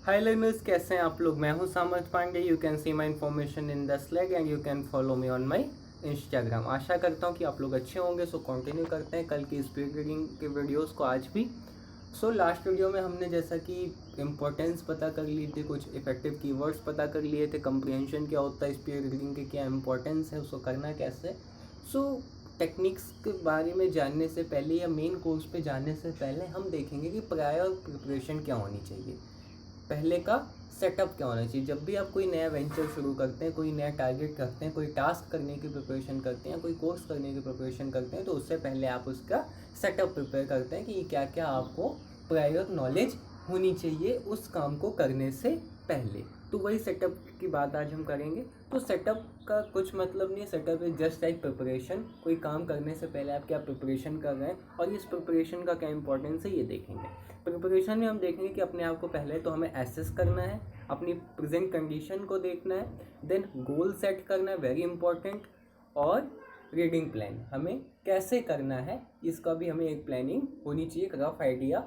हाय learners, कैसे हैं आप लोग। मैं हूं Samarth Pandey. You can see my information in the slag and you can follow me on my Instagram. आशा करता हूं कि आप लोग अच्छे होंगे। सो कंटिन्यू करते हैं कल की स्पीड रीडिंग के वीडियोस को आज भी। लास्ट वीडियो में हमने जैसा कि इम्पोर्टेंस पता कर ली थी, कुछ इफेक्टिव कीवर्ड्स पता कर लिए थे, कंप्रिहेंशन क्या होता है, स्पीड रीडिंग के क्या इंपॉर्टेंस है, उसको करना कैसे। टेक्निक्स के बारे में जानने से पहले या मेन कोर्स पे जाने से पहले हम देखेंगे कि प्रायर प्रिपरेशन क्या होनी चाहिए, पहले का सेटअप क्या होना चाहिए। जब भी आप कोई नया वेंचर शुरू करते हैं, कोई नया टारगेट करते हैं, कोई टास्क करने की प्रिपरेशन करते हैं, कोई कोर्स करने की प्रिपरेशन करते हैं, तो उससे पहले आप उसका सेटअप प्रिपेयर करते हैं कि क्या क्या आपको प्रायर नॉलेज होनी चाहिए उस काम को करने से पहले। तो वही सेटअप की बात आज हम करेंगे। तो सेटअप का कुछ मतलब नहीं है, setup is just like preparation. कोई काम करने से पहले आप क्या प्रिपरेशन कर रहे हैं और इस प्रिपरेशन का क्या इंपॉर्टेंस है ये देखेंगे। प्रिपरेशन में हम देखेंगे कि अपने आप को पहले तो हमें एसेस करना है, अपनी प्रेजेंट कंडीशन को देखना है, देन गोल सेट करना है, वेरी इंपॉर्टेंट, और रीडिंग प्लान हमें कैसे करना है इसका भी हमें एक प्लानिंग होनी चाहिए, एक रफ आइडिया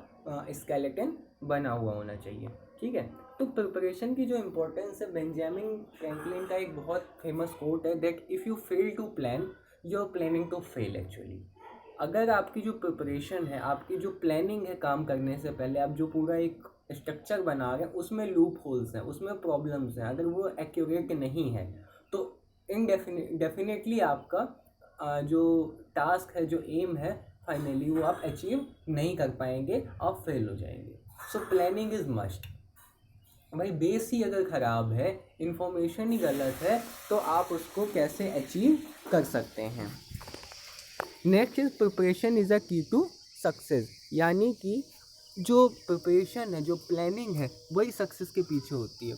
स्केलेटन बना हुआ होना चाहिए। ठीक है। तो प्रिपरेशन की जो इम्पोर्टेंस है, बेंजामिन फ्रैंकलिन का एक बहुत फेमस कोट है that if you fail to plan you are planning to fail actually. अगर आपकी जो प्रिपरेशन है, आपकी जो प्लानिंग है, काम करने से पहले आप जो पूरा एक स्ट्रक्चर बना रहे हैं उसमें लूप होल्स हैं, उसमें प्रॉब्लम्स हैं, अगर वो एक्यूरेट नहीं है तो डेफिनेटली आपका जो टास्क है, जो एम है, फाइनली वो आप अचीव नहीं कर पाएंगे, आप फेल हो जाएंगे। Planning is must. भाई बेस ही अगर ख़राब है, इंफॉर्मेशन ही गलत है, तो आप उसको कैसे अचीव कर सकते हैं। Next is preparation is a की टू सक्सेस, यानी कि जो प्रिपरेशन है, जो प्लानिंग है, वही सक्सेस के पीछे होती है।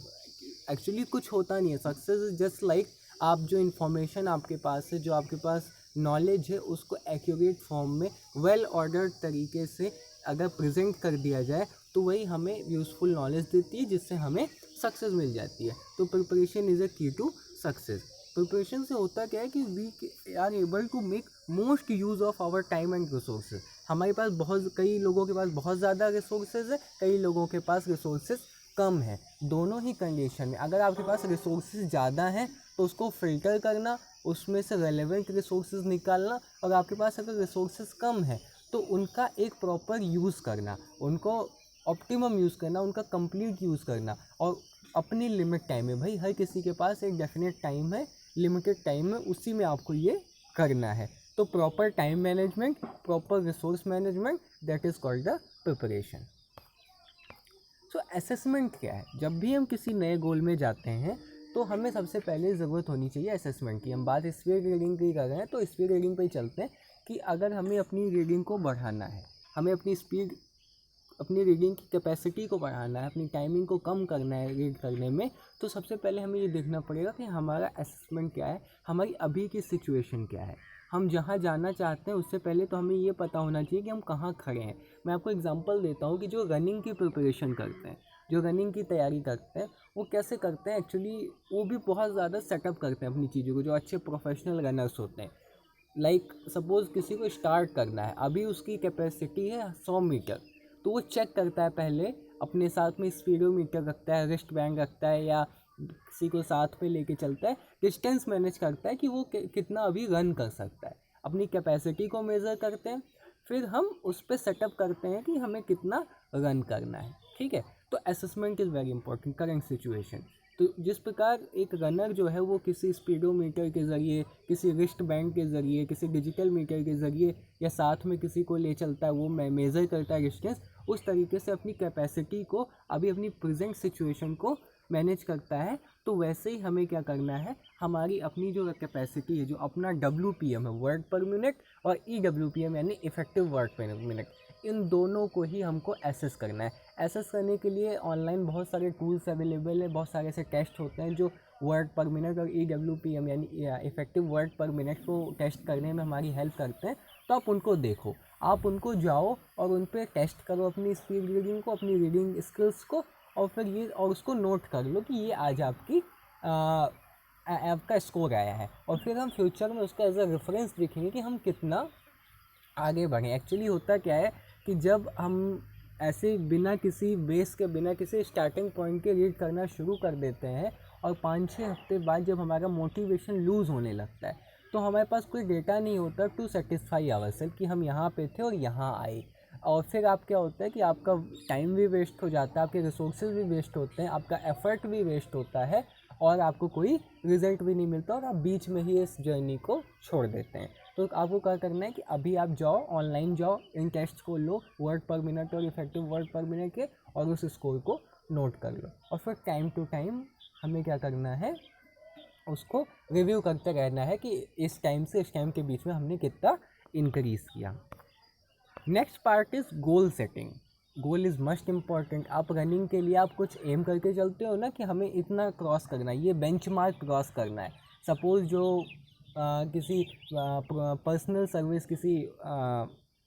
एक्चुअली कुछ होता नहीं है। सक्सेस इज जस्ट लाइक आप जो इन्फॉर्मेशन आपके पास है, जो आपके पास नॉलेज है, उसको एक्यूरेट फॉर्म में वेल ऑर्डर्ड तरीके से अगर प्रेजेंट कर दिया जाए तो वही हमें यूज़फुल नॉलेज देती है, जिससे हमें सक्सेस मिल जाती है। तो प्रिपरेशन इज़ अ की टू सक्सेस। प्रिपरेशन से होता क्या है कि we are able to make most use of our time and resources. हमारे पास कई लोगों के पास बहुत ज़्यादा रिसोर्सेज है, कई लोगों के पास रिसोर्सेज कम है। दोनों ही कंडीशन में अगर आपके पास रिसोर्सेज ज़्यादा हैं तो उसको फिल्टर करना, उसमें से रेलेवेंट रिसोर्सेज निकालना, और आपके पास अगर रिसोर्सेज कम है तो उनका एक प्रॉपर यूज़ करना, उनको ऑप्टिमम यूज़ करना, उनका कंप्लीट यूज़ करना, और अपनी लिमिट टाइम में। भाई हर किसी के पास एक डेफिनेट टाइम है, लिमिटेड टाइम में, उसी में आपको ये करना है। तो proper time management, proper resource management, that is called the preparation. Assessment क्या है। जब भी हम किसी नए गोल में जाते हैं तो हमें सबसे पहले ज़रूरत होनी चाहिए असेसमेंट की। हम बात स्पीड रीडिंग की कर रहे हैं तो स्पीड रीडिंग पे ही चलते हैं कि अगर हमें अपनी रीडिंग को बढ़ाना है, हमें अपनी स्पीड, अपनी रीडिंग की कैपेसिटी को बढ़ाना है, अपनी टाइमिंग को कम करना है रीड करने में, तो सबसे पहले हमें ये देखना पड़ेगा कि हमारा असेसमेंट क्या है, हमारी अभी की सिचुएशन क्या है। हम जहाँ जाना चाहते हैं उससे पहले तो हमें ये पता होना चाहिए कि हम कहाँ खड़े हैं। मैं आपको एग्जांपल देता हूँ कि जो रनिंग की प्रिपरेशन करते हैं, जो रनिंग की तैयारी करते हैं, वो कैसे करते हैं एक्चुअली, वो भी बहुत ज़्यादा सेटअप करते हैं अपनी चीज़ों को, जो अच्छे प्रोफेशनल रनर्स होते हैं। लाइक सपोज़ किसी को स्टार्ट करना है, अभी उसकी कैपेसिटी है 100 मीटर, तो वो चेक करता है पहले, अपने साथ में स्पीडोमीटर रखता है, रिस्ट बैंड रखता है, या किसी को साथ में लेके चलता है, डिस्टेंस मैनेज करता है कि वो कितना अभी रन कर सकता है, अपनी कैपेसिटी को मेज़र करते हैं। फिर हम उस पर सेटअप करते हैं कि हमें कितना रन करना है। ठीक है। तो assessment is very important current situation. तो जिस प्रकार एक रनर जो है वो किसी स्पीडोमीटर के ज़रिए, किसी रिस्ट बैंड के ज़रिए, किसी डिजिटल मीटर के ज़रिए, या साथ में किसी को ले चलता है, वो मेज़र करता है डिस्टेंस, उस तरीके से अपनी कैपेसिटी को, अभी अपनी प्रेजेंट सिचुएशन को मैनेज करता है। तो वैसे ही हमें क्या करना है, हमारी अपनी जो कैपेसिटी है, जो अपना WPM है, वर्ड पर मिनट, और EWPM यानी इफेक्टिव वर्ड पर मिनट, इन दोनों को ही हमको एसेस करना है। एसेस करने के लिए ऑनलाइन बहुत सारे टूल्स अवेलेबल है, बहुत सारे ऐसे टेस्ट होते हैं जो वर्ड पर मिनट और EWPM यानी इफेक्टिव वर्ड पर मिनट को टेस्ट करने में हमारी हेल्प करते हैं। तो आप उनको देखो, आप उनको जाओ और उन पर टेस्ट करो अपनी स्पीड रीडिंग को, अपनी रीडिंग स्किल्स को, और फिर ये, और उसको नोट कर लो कि ये आज आपकी आपका स्कोर आया है, और फिर हम फ्यूचर में उसका एज अ रेफरेंस देखेंगे कि हम कितना आगे बढ़ें। एक्चुअली होता क्या है कि जब हम ऐसे बिना किसी बेस के, बिना किसी स्टार्टिंग पॉइंट के रीड करना शुरू कर देते हैं और 5-6 हफ्ते बाद जब हमारा मोटिवेशन लूज़ होने लगता है तो हमारे पास कोई डेटा नहीं होता टू सेटिस्फाई आवरसेल्फ कि हम यहाँ पे थे और यहाँ आए। और फिर आप क्या होता है कि आपका टाइम भी वेस्ट हो जाता है, आपके रिसोर्सेज भी वेस्ट होते हैं, आपका एफर्ट भी वेस्ट होता है और आपको कोई रिजल्ट भी नहीं मिलता और आप बीच में ही इस जर्नी को छोड़ देते हैं। तो आपको क्या करना है कि अभी आप जाओ, ऑनलाइन जाओ, इन टेस्ट को लो, वर्ड पर मिनट और इफेक्टिव वर्ड पर मिनट के, और उस स्कोर को नोट कर लो। और फिर टाइम टू टाइम हमें क्या करना है, उसको रिव्यू करते रहना है कि इस टाइम से इस टाइम के बीच में हमने कितना इंक्रीज़ किया। Next part is goal setting. Goal is must important. आप रनिंग के लिए आप कुछ एम करके चलते हो ना कि हमें इतना क्रॉस करना है, ये बेंचमार्क क्रॉस करना है। सपोज़ जो किसी पर्सनल सर्विस, किसी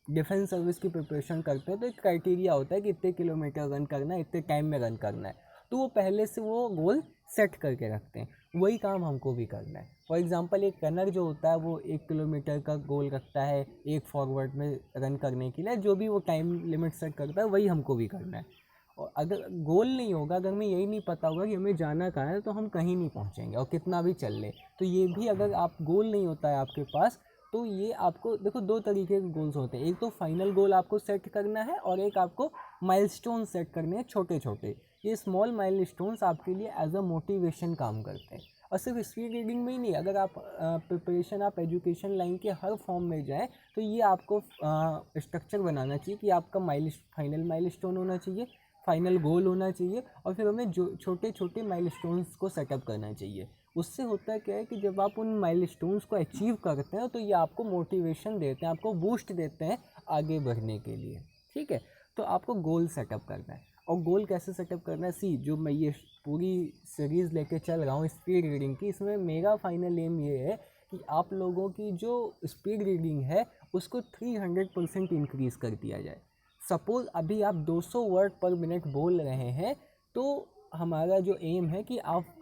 डिफेंस सर्विस की प्रिपरेशन करते हैं तो एक क्राइटेरिया होता है कि इतने किलोमीटर रन करना है, इतने टाइम में रन करना है, तो वो पहले से वो गोल सेट करके रखते हैं। वही काम हमको भी करना है। फॉर एग्जांपल एक रनर जो होता है वो 1 किलोमीटर का गोल रखता है एक फॉरवर्ड में रन करने के लिए, जो भी वो टाइम लिमिट सेट करता है वही हमको भी करना है। और अगर गोल नहीं होगा, अगर हमें यही नहीं पता होगा कि हमें जाना कहाँ है, तो हम कहीं नहीं पहुँचेंगे और कितना भी चल ले। तो ये भी, अगर आप गोल नहीं होता है आपके पास, तो ये आपको देखो 2 तरीके के गोल्स होते हैं। एक तो फाइनल गोल आपको सेट करना है और एक आपको माइलस्टोन सेट करने हैं छोटे छोटे। ये स्मॉल माइलस्टोन्स आपके लिए एज अ मोटिवेशन काम करते हैं। और सिर्फ स्पीड रीडिंग में ही नहीं, अगर आप प्रिपरेशन, आप एजुकेशन लाइन के हर फॉर्म में जाएँ तो ये आपको स्ट्रक्चर बनाना चाहिए कि आपका फाइनल माइलस्टोन होना चाहिए, फाइनल गोल होना चाहिए, और फिर हमें जो छोटे छोटे माइलस्टोन्स को सेटअप करना चाहिए। उससे होता क्या है कि जब आप उन माइलस्टोन्स को अचीव करते हैं तो ये आपको मोटिवेशन देते हैं, आपको बूस्ट देते हैं आगे बढ़ने के लिए। ठीक है, तो आपको गोल सेटअप करना है। और गोल कैसे सेटअप करना है, सी जो मैं ये पूरी सीरीज़ लेके चल रहा हूँ स्पीड रीडिंग की, इसमें मेरा फाइनल एम ये है कि आप लोगों की जो स्पीड रीडिंग है उसको 300% इंक्रीज़ कर दिया जाए। सपोज़ अभी आप 200 वर्ड पर मिनट बोल रहे हैं, तो हमारा जो एम है कि आप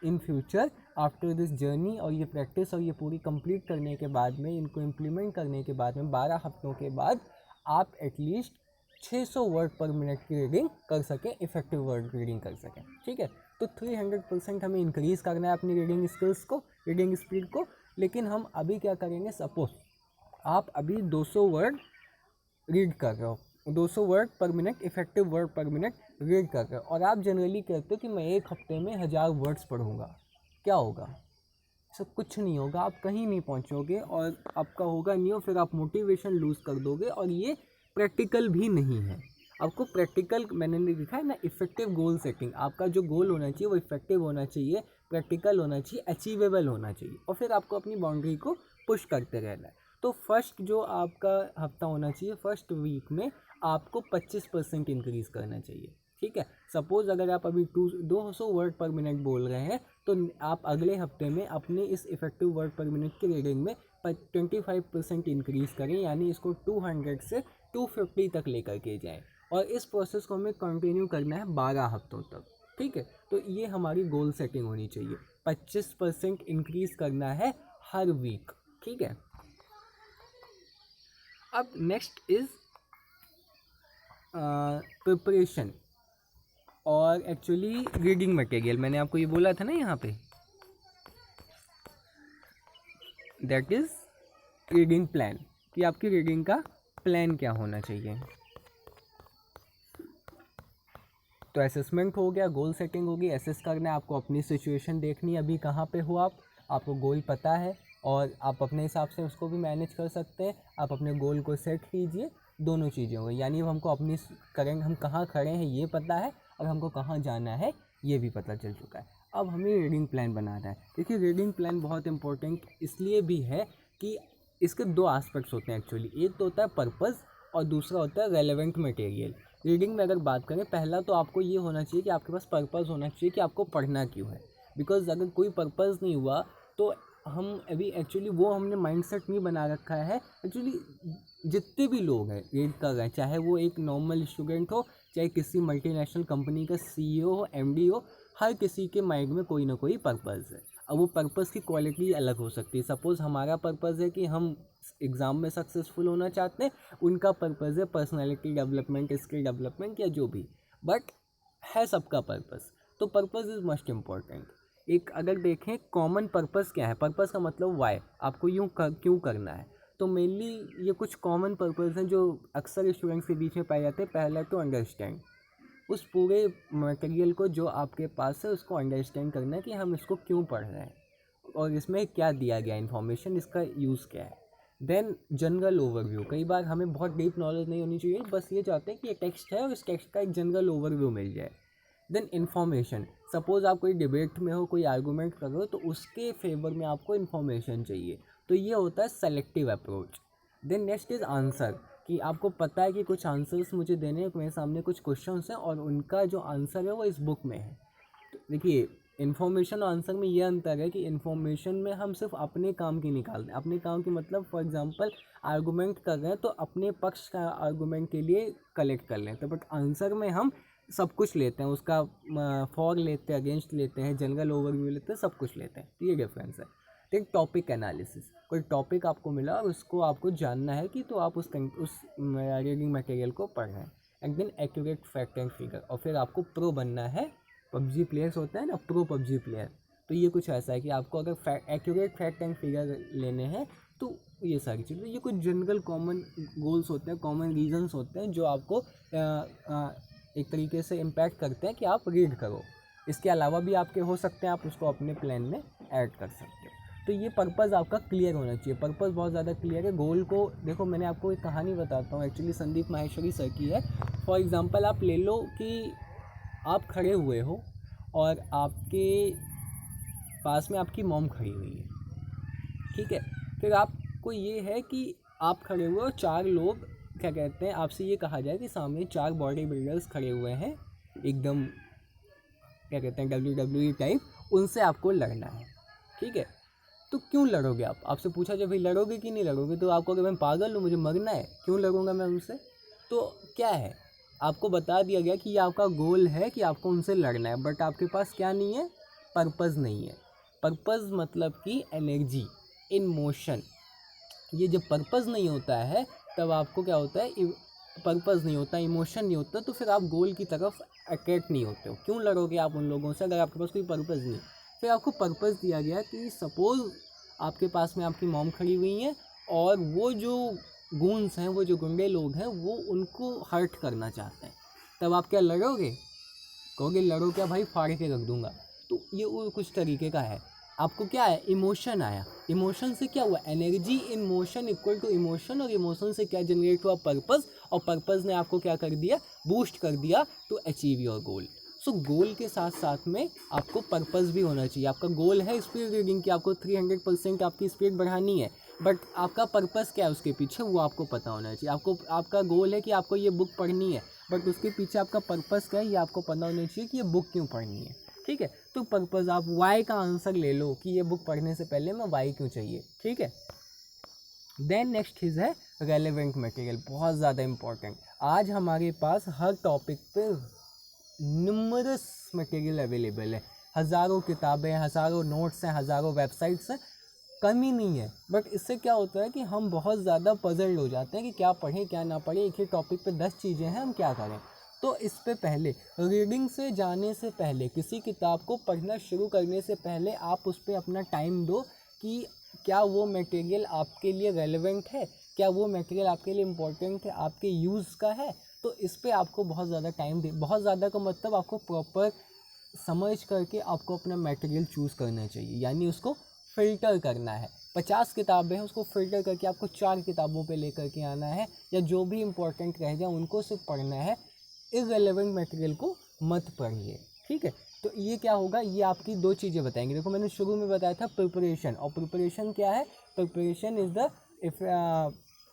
in future after this journey और ये प्रैक्टिस और ये पूरी कंप्लीट करने के बाद में, इनको इम्प्लीमेंट करने के बाद में 12 हफ्तों के बाद आप एटलीस्ट 600 वर्ड पर मिनट की रीडिंग कर सकें, इफेक्टिव वर्ड रीडिंग कर सकें। ठीक है, तो 300% हमें इंक्रीज़ करना है अपनी रीडिंग स्किल्स को, रीडिंग स्पीड को। लेकिन हम अभी क्या करेंगे, सपोज आप अभी 200 वर्ड रीड कर रहे हो, 200 वर्ड पर मिनट, इफेक्टिव वर्ड पर मिनट रीड कर रहे हो, और आप जनरली कहते हो कि मैं एक हफ्ते में 1000 वर्ड्स पढ़ूंगा। क्या होगा? सब कुछ नहीं होगा, आप कहीं नहीं पहुंचोगे और आपका होगा नहीं, और फिर आप मोटिवेशन लूज़ कर दोगे। और ये प्रैक्टिकल भी नहीं है। आपको प्रैक्टिकल, मैंने लिखा है ना, इफेक्टिव गोल सेटिंग। आपका जो गोल होना चाहिए वो इफेक्टिव होना चाहिए, प्रैक्टिकल होना चाहिए, अचीवेबल होना चाहिए, और फिर आपको अपनी बाउंड्री को पुश करते रहना है। तो फर्स्ट जो आपका हफ्ता होना चाहिए, फर्स्ट वीक में आपको 25% इंक्रीज़ करना चाहिए। ठीक है, सपोज़ अगर आप अभी 200 वर्ड पर मिनट बोल रहे हैं, तो आप अगले हफ्ते में अपने इस इफेक्टिव वर्ड पर मिनट की रीडिंग में 25% इंक्रीज़ करें, यानी इसको 200 से 250 तक लेकर के जाएं। और इस प्रोसेस को हमें कंटिन्यू करना है 12 हफ्तों तक। ठीक है, तो ये हमारी गोल सेटिंग होनी चाहिए, 25% इंक्रीज़ करना है हर वीक। ठीक है, अब नेक्स्ट इज़ प्रिपरेशन और एक्चुअली रीडिंग मटेरियल। मैंने आपको ये बोला था ना यहाँ पे, दैट इज़ रीडिंग प्लान, कि आपकी रीडिंग का प्लान क्या होना चाहिए। तो असेसमेंट हो गया, गोल सेटिंग होगी, एसेस करना है, आपको अपनी सिचुएशन देखनी है, अभी कहाँ पे हो आपको गोल पता है और आप अपने हिसाब से उसको भी मैनेज कर सकते हैं। आप अपने गोल को सेट कीजिए, दोनों चीज़ें हो गई, यानी हमको अपनी करेंट, हम कहाँ खड़े हैं ये पता है और हमको कहाँ जाना है ये भी पता चल चुका है। अब हमें रीडिंग प्लान बनाना है। देखिए, रीडिंग प्लान बहुत इंपॉर्टेंट इसलिए भी है कि इसके 2 एस्पेक्ट्स होते हैं एक्चुअली। एक तो होता है पर्पज़ और दूसरा होता है रेलेवेंट मटेरियल। रीडिंग में अगर बात करें, पहला तो आपको ये होना चाहिए कि आपके पास पर्पज़ होना चाहिए कि आपको पढ़ना क्यों है। बिकॉज़ अगर कोई पर्पज़ नहीं हुआ तो हम अभी एक्चुअली वो हमने माइंडसेट नहीं बना रखा है। एक्चुअली जितने भी लोग हैं रीड कर रहे हैं, चाहे वो एक नॉर्मल स्टूडेंट हो, चाहे किसी मल्टीनेशनल कंपनी का CEO हो, MD हो, हर किसी के माइंड में कोई ना कोई पर्पज़ है। अब वो पर्पज़ की क्वालिटी अलग हो सकती है। सपोज़ हमारा पर्पज़ है कि हम एग्ज़ाम में सक्सेसफुल होना चाहते हैं, उनका पर्पज़ है पर्सनैलिटी डेवलपमेंट, स्किल डेवलपमेंट या जो भी, बट है सबका पर्पज़। तो पर्पज़ इज़ मस्ट इम्पॉर्टेंट। एक अगर देखें कॉमन पर्पज़ क्या है, पर्पज़ का मतलब वाई, आपको क्यों करना है। तो मेनली ये कुछ कॉमन पर्पज़ हैं जो अक्सर स्टूडेंट्स के बीच में पाए जाते हैं। पहला तो अंडरस्टैंड, उस पूरे मटेरियल को जो आपके पास है उसको अंडरस्टैंड करना है कि हम इसको क्यों पढ़ रहे हैं और इसमें क्या दिया गया इन्फॉर्मेशन, इसका यूज़ क्या है। देन जनरल ओवरव्यू, कई बार हमें बहुत डीप नॉलेज नहीं होनी चाहिए, बस ये चाहते हैं कि ये टेक्स्ट है और इस टेक्स्ट का एक जनरल ओवरव्यू मिल जाए। देन इन्फॉर्मेशन, सपोज़ आप कोई डिबेट में हो, कोई आर्गूमेंट कर रहे हो, तो उसके फेवर में आपको इन्फॉर्मेशन चाहिए, तो ये होता है selective approach. Then next is answer, कि आपको पता है कि कुछ आंसर्स मुझे देने हैं, मेरे सामने कुछ क्वेश्चंस हैं और उनका जो आंसर है वो इस बुक में है। तो देखिए इन्फॉर्मेशन और आंसर में ये अंतर है कि इन्फॉर्मेशन में हम सिर्फ अपने काम की निकालते हैं, अपने काम की मतलब फॉर एग्जांपल आर्गूमेंट कर रहे हैं तो अपने पक्ष का आर्गूमेंट के लिए कलेक्ट कर लेते हैं, बट आंसर में हम सब कुछ लेते हैं, उसका फॉर लेते हैं, अगेंस्ट लेते हैं, जनरल ओवरव्यू लेते हैं, सब कुछ लेते हैं। ये डिफरेंस है। तो एक टॉपिक एनालिसिस, कोई टॉपिक आपको मिला और उसको आपको जानना है कि तो आप उस रीडिंग मटेरियल को पढ़ रहे हैं। And then accurate fact and figure, और फिर आपको प्रो बनना है। पबजी प्लेयर्स होते हैं ना, प्रो पबजी प्लेयर, तो ये कुछ ऐसा है कि आपको अगर एक्यूरेट फैक्ट एंड फिगर लेने हैं तो ये सारी चीज़ें, ये कुछ जनरल कॉमन गोल्स होते हैं, कॉमन रीजंस होते हैं जो आपको एक तरीके से इम्पैक्ट करते हैं कि आप रीड करो। इसके अलावा भी आपके हो सकते हैं, आप उसको अपने प्लान में ऐड कर सकते हो। तो ये पर्पज़ आपका क्लियर होना चाहिए, पर्पज़ बहुत ज़्यादा क्लियर है। गोल को देखो, मैंने आपको एक कहानी बताता हूँ, एक्चुअली संदीप माहेश्वरी सर की है। फॉर एग्ज़ाम्पल आप ले लो कि आप खड़े हुए हो और आपके पास में आपकी मॉम खड़ी हुई है, ठीक है। फिर आपको ये है कि आप खड़े हुए हो, 4 लोग क्या कहते हैं, आपसे ये कहा जाए कि सामने 4 बॉडी बिल्डर्स खड़े हुए हैं, एकदम क्या कहते हैं WWE टाइप, उनसे आपको लड़ना है, ठीक है। तो क्यों लड़ोगे आप, आपसे पूछा जाए भाई लड़ोगे कि नहीं लड़ोगे, तो आपको अगर मैं पागल हूँ, मुझे मरना है, क्यों लड़ूंगा मैं उनसे। तो क्या है, आपको बता दिया गया कि ये आपका गोल है कि आपको उनसे लड़ना है, बट आपके पास क्या नहीं है, पर्पज़ नहीं है। पर्पज़ मतलब कि एनर्जी इन मोशन। ये जब पर्पज़ नहीं होता है तब आपको क्या होता है, पर्पज़ नहीं होता, इमोशन नहीं होता, तो फिर आप गोल की तरफ अट्रैक्ट नहीं होते हो। क्यों लड़ोगे आप उन लोगों से अगर आपके पास कोई पर्पज़ नहीं। फिर आपको पर्पज़ दिया गया कि सपोज़ आपके पास में आपकी मॉम खड़ी हुई हैं और वो जो गूंस हैं, वो जो गुंडे लोग हैं, वो उनको हर्ट करना चाहते हैं, तब आप क्या लड़ोगे, कहोगे लड़ो क्या भाई, फाड़ के रख दूंगा। तो ये वो कुछ तरीके का है। आपको क्या है, इमोशन आया, इमोशन से क्या हुआ, energy in motion equal to emotion, और इमोशन से क्या जनरेट हुआ, पर्पज़, और पर्पज़ ने आपको क्या कर दिया, बूस्ट कर दिया टू अचीव योर गोल। सो गोल के साथ साथ में आपको पर्पज़ भी होना चाहिए। आपका गोल है स्पीड रीडिंग की, आपको 300% आपकी स्पीड बढ़ानी है, बट आपका पर्पज़ क्या है उसके पीछे, वो आपको पता होना चाहिए। आपका गोल है कि आपको ये बुक पढ़नी है, बट उसके पीछे आपका पर्पज़ क्या है, ये आपको पता होना चाहिए कि ये बुक क्यों पढ़नी है, ठीक है। तो पर्पज़, आप वाई का आंसर ले लो कि ये बुक पढ़ने से पहले मैं वाई क्यों चाहिए, ठीक है। देन नेक्स्ट चीज़ है रेलेवेंट मटेरियल, बहुत ज़्यादा इंपॉर्टेंट। आज हमारे पास हर टॉपिक पे न्यूमरस मटेरियल अवेलेबल है, हज़ारों किताबें, हज़ारों नोट्स हैं, हज़ारों वेबसाइट्स हैं, कमी नहीं है। बट इससे क्या होता है कि हम बहुत ज़्यादा पजल्ड हो जाते हैं कि क्या पढ़ें क्या ना पढ़ें, एक ही टॉपिक पे 10 चीज़ें हैं, हम क्या करें। तो इस पे पहले रीडिंग से जाने से पहले, किसी किताब को पढ़ना शुरू करने से पहले आप उस पर अपना टाइम दो कि क्या वो मटेरियल आपके लिए रेलेवेंट है, क्या वो मटेरियल आपके लिए इम्पोर्टेंट है, आपके यूज़ का है। तो इस पे आपको बहुत ज़्यादा टाइम दे, बहुत ज़्यादा का मतलब आपको प्रॉपर समझ करके आपको अपना मटेरियल चूज़ करना चाहिए, यानी उसको फ़िल्टर करना है। 50 किताबें हैं, उसको फ़िल्टर करके आपको 4 किताबों पे लेकर के आना है, या जो भी इम्पोर्टेंट रह जाए उनको सिर्फ पढ़ना है। इररिलेवेंट मटेरियल को मत पढ़िए, ठीक है। तो ये क्या होगा, ये आपकी 2 चीज़ें बताएंगे। देखो मैंने शुरू में बताया था प्रिपरेशन, और प्रिपरेशन क्या है, preparation is the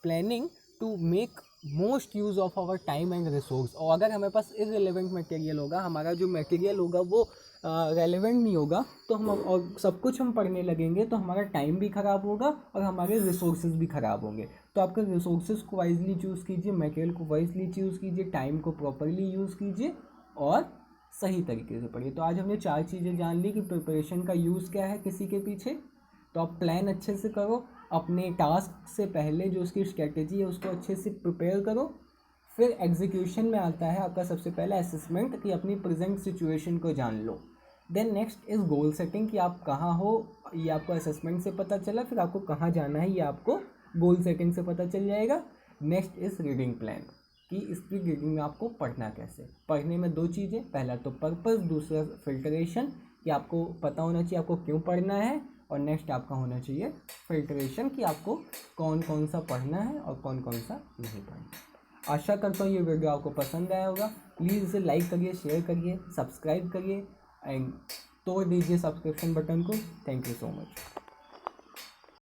planning to make most use of our time and resource. और अगर हमारे पास इररिलेवेंट मटेरियल होगा, हमारा जो मटेरियल होगा वो रेलेवेंट नहीं होगा, तो हम और सब कुछ हम पढ़ने लगेंगे तो हमारा टाइम भी ख़राब होगा और हमारे रिसोर्सेज भी ख़राब होंगे। तो आपके रिसोर्सेज को वाइजली चूज़ कीजिए, मटेरियल को वाइजली चूज़ कीजिए, टाइम को प्रॉपरली यूज़ कीजिए, और सही तरीके से पढ़िए। तो आज हमने 4 चीज़ें जान ली कि प्रिपरेशन का यूज़ क्या है किसी के पीछे। तो आप प्लान अच्छे से करो, अपने टास्क से पहले जो उसकी स्ट्रेटेजी है उसको अच्छे से प्रिपेयर करो। फिर एग्जीक्यूशन में आता है आपका सबसे पहला असेसमेंट, कि अपनी प्रेजेंट सिचुएशन को जान लो। Then next is goal setting, कि आप कहाँ हो ये आपको असेसमेंट से पता चला, फिर आपको कहाँ जाना है ये आपको गोल सेटिंग से पता चल जाएगा। नेक्स्ट इज़ रीडिंग प्लान, कि स्पीड रीडिंग में आपको पढ़ना कैसे। पढ़ने में 2 चीज़ें, पहला तो पर्पस, दूसरा फिल्ट्रेशन, कि आपको पता होना चाहिए आपको क्यों पढ़ना है। और नेक्स्ट आपका होना चाहिए फिल्ट्रेशन, कि आपको कौन कौन सा पढ़ना है और कौन कौन सा नहीं पढ़ना। आशा करता हूँ ये वीडियो आपको पसंद आया होगा। प्लीज़ इसे लाइक करिए, शेयर करिए, सब्सक्राइब करिए एंड तोड़ दीजिए सब्सक्रिप्शन बटन को। Thank you so much.